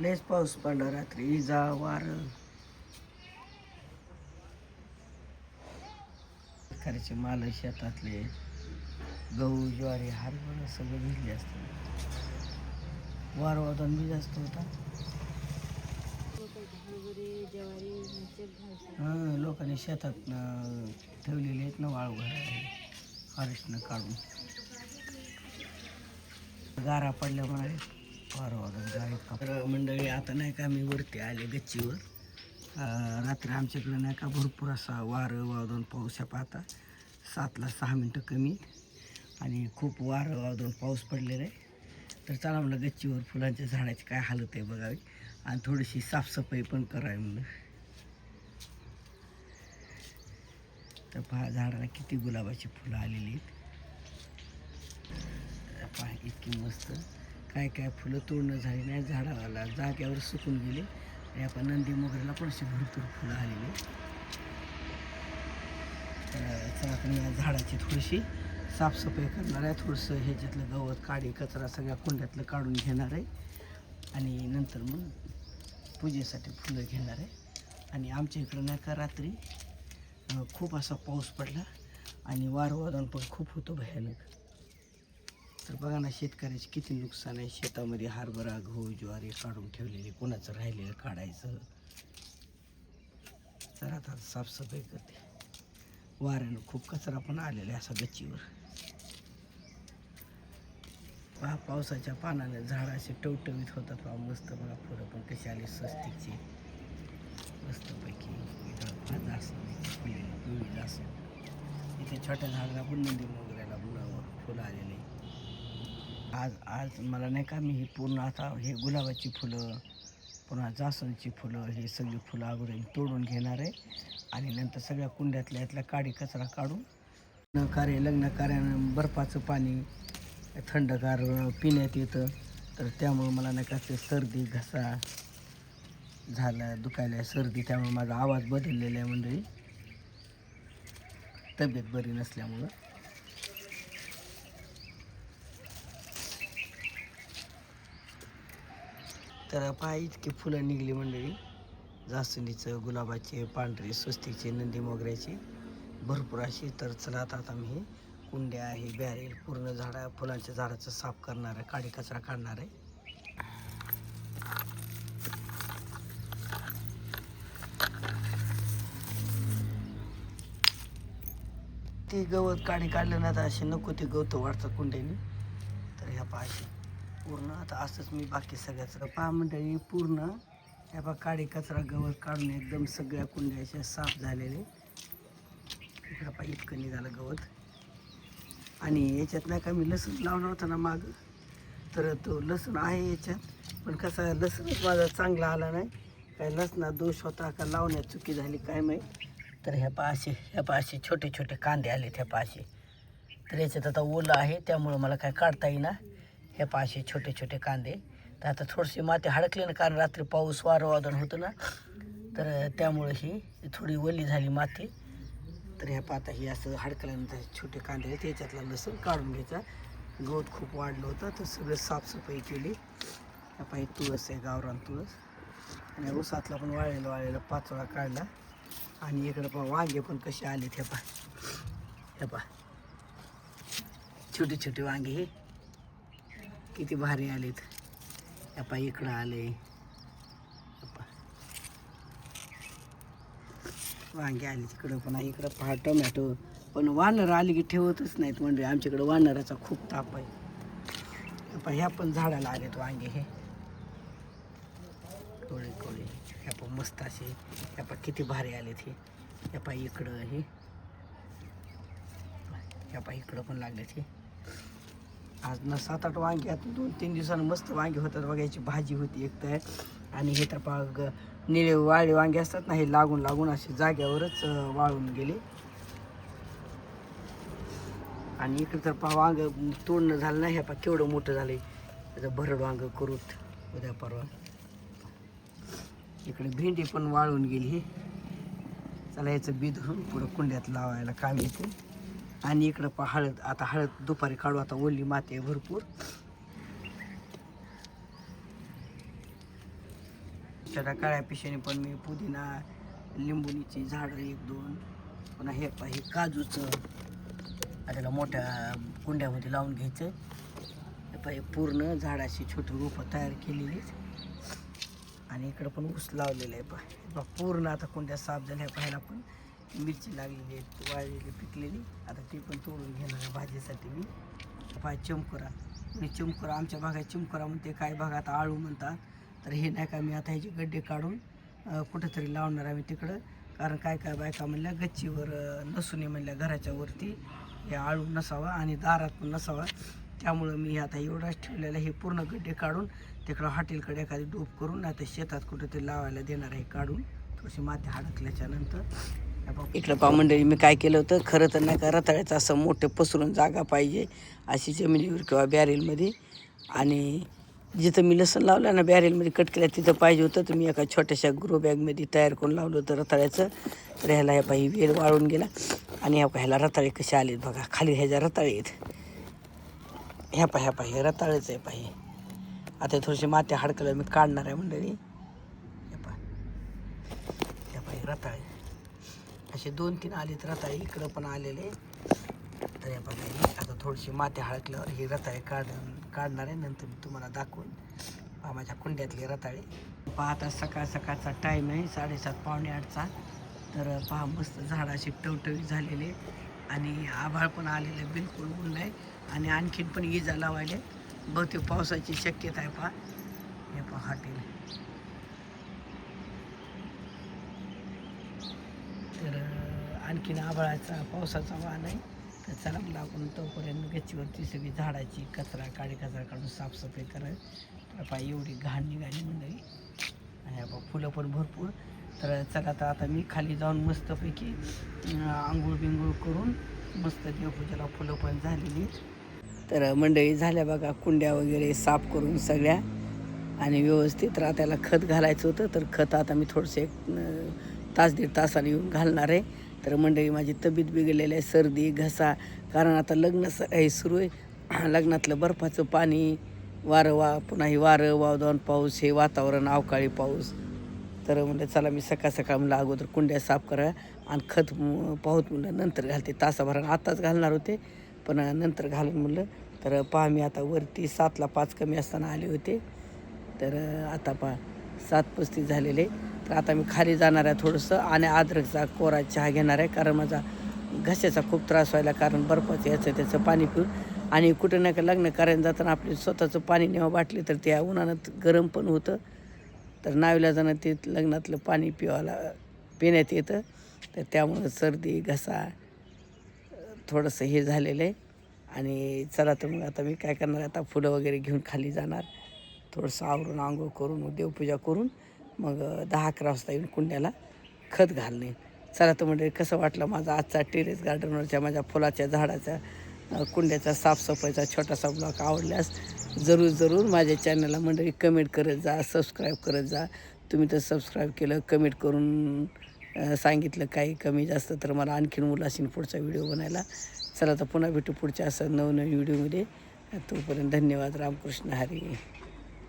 लयच पाऊस पडला रात्री, इजा वारं. शेतकऱ्याचे माल शेतातले गहू ज्वारी हरभरा सगळं भिजले असतं. वार वादन बी जास्त होता. हां, लोकांनी शेतात ठेवलेले आहेत ना वाळू घालायला, फॉरेस्टनं काढून. गारा पडल्यामुळे वार वादन गाडी. तर मंडळी आता नाही का मी वरती आले गच्चीवर. रात्री आमच्याकडे नाही का भरपूर असा वारं वादन पाऊस आहे. पाहता 7ला 6 मिनटं कमी आणि खूप वारं वादन पाऊस पडलेला आहे. तर चला म्हणलं गच्चीवर फुलांच्या झाडाची काय हालत आहे बघावी आणि थोडीशी साफसफाई पण करावी म्हणलं. तर पहा झाडाला किती गुलाबाची फुलं आलेली आहेत. पहा इतकी मस्त. काय काय फुलं तोडणं झाली नाही, झाडाला जाग्यावर सुकून गेले. आणि आपण नंदी मोगऱ्याला पण अशी भरपूर फुलं आलेली. चला आपण या झाडाची थोडीशी साफसफाई करणार आहे. थोडंसं ह्याच्यातलं गवत काडी कचरा सगळ्या कुंड्यातलं काढून घेणार आहे आणि नंतर मग पूजेसाठी फुलं घेणार आहे. आणि आमच्या इकडं नाही का रात्री खूप असा पाऊस पडला आणि वारं पण खूप होतं भयानक. तर बघा ना शेतकऱ्याचे किती नुकसान आहे. शेतामध्ये हरभरा गहू ज्वारी काढून ठेवलेले, कोणाचं राहिलेलं काढायचं. तर आता साफसफाई करते. वाऱ्यानं खूप कचरा पण आलेला आहे असा गच्चीवर. पहा पावसाच्या पानाने झाड असे टवटवीत होतात. पहा मस्त. बघा फुलं पण कशी आली स्वस्तिकची मस्तपैकी. इथं जास्वंदीची फुले पिवळी जास्वंद. इथे छोट्या झाडाला पण नंदी मोगऱ्याला फुलं आलेली. आज मला नाही का मी ही पूर्ण आता हे गुलाबाची फुलं पुन्हा जास्वंदीची फुलं हे सगळी फुलं अगोदर तोडून घेणार आहे आणि नंतर सगळ्या कुंड्यातल्या यातला काडी कचरा काढून लग्न कार्यानं बर्फाचं पाणी थंडगार पिण्यात येतं. तर त्यामुळं मला नाही का ते सर्दी घसा झाला दुखायला सर्दी, त्यामुळे माझा आवाज बदललेला आहे मंडळी, तब्येत बरी नसल्यामुळं. तर पहा इतकी फुलं निघली मंडळी, जास्वंदीचं गुलाबाचे पांढरे स्वस्तिकचे नंदी मोगऱ्याचे भरपूर अशी. तर चला आता मी कुंड्या आहे बॅरेल पूर्ण फुलांच्या झाडाचं साफ करणार आहे, काडी कचरा काढणार आहे. ते गवत काडी काढलं ना तर असे नको ते गवत वाढतं कुंड्याने. तर ह्या पाशी पूर्ण आता असंच मी बाकी सगळ्याचं पहा मंडळी पूर्ण ह्या पहा काडी कचरा गवत काढून एकदम सगळ्या कुंड्या अशा साफ झालेले. इकडं पहा इतकं निघालं गवत. आणि याच्यात नाही का मी लसूण लावलं होतं ना मागं, तर तो लसूण आहे याच्यात, पण कसा लसूणच माझा चांगला आला नाही. काय लसणात दोष होता का लावण्यात चुकी झाली काय माहीत. तर ह्या पाशी छोटे छोटे कांदे आले ह्या पाशी. तर याच्यात आता ओलं आहे त्यामुळं मला काय काढता येईना. ह्या पाशी छोटे छोटे कांदे. तर आता थोडीशी माती हडकली ना, कारण रात्री पाऊस वारं वादन होतं ना, तर त्यामुळं ही थोडी ओली झाली माती. तर ह्या पाता ही असं हडकल्यानंतर छोटे कांदे आहेत, याच्यातला लसूण काढून घ्यायचा. गवत खूप वाढलं होतं तर सगळं साफसफाई केली. ह्या पाही तुळस आहे, गावरान तुळस. आणि ऊसातला पण वाळलेला पाचोळा काढला. आणि इकडं पहा वांगे पण कसे आलेत. ह्या पहा छोटे छोटे वांगे हे किती भारी आलेत. ह्या पहा इकडं आले वांगे आले तिकडं पण. इकडं पहा टोमॅटो. पण वानर आली की ठेवतच नाहीत म्हणजे आमच्याकडं वानराचा खूप ताप आहे. पण ह्या पण झाडाला आलेत वांगे हे कोळे कोळे. ह्या पण मस्त असे. ह्या पहा किती भारी आलेत हे. ह्या पहा इकडं हे, ह्या पहा इकडं पण लागलेत हे. आज ना 7-8 वांगे आता 2-3 दिवसानं मस्त वांगे होतात बघायची भाजी होती एक तर. आणि हे तर पहा निळे वाळे वांगे असतात ना, हे लागून लागून असे जाग्यावरच वाळून गेले. आणि इकडे तर पहा वांग तोडणं झालं नाही. ह्या पहा केवढं मोठं झालंय. त्याचं भरड वांग करूत उद्या परवा. इकडे भेंडी पण वाळून गेली हे. चला याचं बी धरून पुढं कुंड्यात लावायला काम येते. आणि इकडं पहा हळद. आता हळद दुपारी काढू, आता ओली माती आहे भरपूर. छोट्या काळ्या पिशवीने पण मी पुदिना, लिंबुनीची झाडं 1-2, पुन्हा हे हे काजूचं त्याला मोठ्या कुंड्यामध्ये लावून घ्यायचं. हे पाहिजे पूर्ण झाडाची छोटी रोपं तयार केलेलीच. आणि इकडं पण ऊस लावलेलं आहे पहा. पूर्ण आता कुंड्या साफ झाल्या. पाहायला पण मिरची लागलेली आहे, वाळलेली पिकलेली. आता ती पण तोडून घेणार आहे भाजीसाठी मी. पाय चिमकुरा, मी चिमकुरा आमच्या भागात चिमकुरा म्हणते, काय भागात आळू म्हणतात. तर हे नाही का मी आता ह्याचे गड्डे काढून कुठेतरी लावणार आहे मी तिकडं. कारण काय काय बायका म्हणल्या गच्चीवर नसू नये म्हणल्या, घराच्या वरती हे आळू नसावा आणि दारात पण नसावा. त्यामुळं मी आता एवढाच ठेवलेलं हे पूर्ण गड्डे काढून तिकडं हॉटेलकडे एखादी डोप करून नाही तर शेतात कुठेतरी लावायला देणार आहे काढून, थोडीशी माती हडकल्याच्या नंतर. इकडं पहा मंडळी, मी काय केलं होतं, खरं तर नाही का रताळ्याचं असं मोठं पसरून जागा पाहिजे अशी जमिनीवर किंवा बॅरेलमध्ये. आणि जिथं मी लसूण लावलं ना बॅरेलमध्ये कट केलं तिथं पाहिजे होतं, तर मी एका छोट्याशा ग्रो बॅगमध्ये तयार करून लावलं होतं रताळ्याचं. तर ह्याला ह्या पाही वेल वाळून गेला. आणि ह्याला रताळे कसे आलेत बघा, खाली ह्याच्या रताळे आहेत. ह्या पाही हे रताळेच आहे पाही. आता थोडीशी माती हडकलं मी काढणार आहे मंडळी. ह्या पाही रताळे असे 2-3 आलेत रताळे, इकडं पण आलेले. तर या बघा आता थोडीशी माती हडकल्यावर हे रताळे काढणार आहे. नंतर मी तुम्हाला दाखवून माझ्या कुंड्यातले रताळे. पाहता सकाळचा टाईम आहे 7:30 पावणे 8चा. तर पहा मस्त झाडं अशी टवटवीत झालेले आणि आभाळ पण आलेलं, बिलकुल ऊन नाही. आणि आणखीन पण इजा लावायले, बहुतेक पावसाची शक्यता आहे. पहा हे पहा हॉटेल. तर आणखीन आभाळाचा पावसाचा वाण आहे. तर चला मला आपण तोपर्यंत गच्चीवरती सगळी झाडाची काडी कचरा काढून साफसफाई करायला. तर पहा एवढी घाण निघाली मंडळी. आणि आपण फुलं पण भरपूर. तर चला तर आता मी खाली जाऊन मस्तपैकी आंघोळ बिंघोळ करून मस्त देवपूजेला फुलं पण झालेली. तर मंडळी झाल्या बघा, कुंड्या वगैरे साफ करून सगळ्या आणि व्यवस्थित. त्याला खत घालायचं होतं, तर खत आता मी थोडंसं 1-1.5 तासाने येऊन घालणार आहे. तर मंडळी माझी तब्येत बिघडलेली आहे, सर्दी घसा, कारण आता लग्न हे सुरू आहे. लग्नातलं बर्फाचं पाणी, वारं पुन्हा हे वारं वावदान पाऊस, हे वातावरण अवकाळी पाऊस. तर म्हणलं चला मी सकाळ म्हणलं अगोदर कुंड्या साफ करा आणि खत पाहूत म्हणलं नंतर घालते. तासाभरानं आत्ताच घालणार होते पण नंतर घालून म्हणलं. तर पहा मी आता वरती 7ला 5 कमी असताना आले होते. तर आता पहा 7:35 झालेले. तर आता मी खाली जाणार आहे थोडंसं आणि अद्रकचा कोरा चहा घेणार आहे, कारण माझा घशाचा खूप त्रास व्हायला, कारण बर्फाचं याचं त्याचं पाणी पिऊन. आणि कुठं नाही का लग्न करायला जाताना आपली स्वतःचं पाणी नेवा बाटली, तर त्या उन्हानं गरम पण होतं. तर नाईलाजानं ते लग्नातलं पाणी पिण्यात येतं. तर त्यामुळं सर्दी घसा थोडंसं हे झालेलं आहे. आणि चला तर मग आता मी काय करणार, आता फुलं वगैरे घेऊन खाली जाणार, थोडंसं आवरून आंघोळ करून देवपूजा करून मग 10-11 वाजता येऊन कुंड्याला खत घालणे. चला तर म्हणजे कसं वाटलं माझा आजचा टेरेस गार्डनवरच्या माझ्या फुलाच्या झाडाच्या कुंड्याचा साफसफाईचा छोटासा ब्लॉग आवडल्यास जरूर माझ्या चॅनलला मंडळी कमेंट करत जा, सबस्क्राईब करत जा. तुम्ही तर सबस्क्राईब केलं, कमेंट करून सांगितलं काही कमी जास्त, तर मला आणखीन मुलाशीन पुढचा व्हिडिओ बनायला. चला तर पुन्हा भेटू पुढच्या असं नवनवीन व्हिडिओमध्ये. तोपर्यंत धन्यवाद. रामकृष्ण हरी.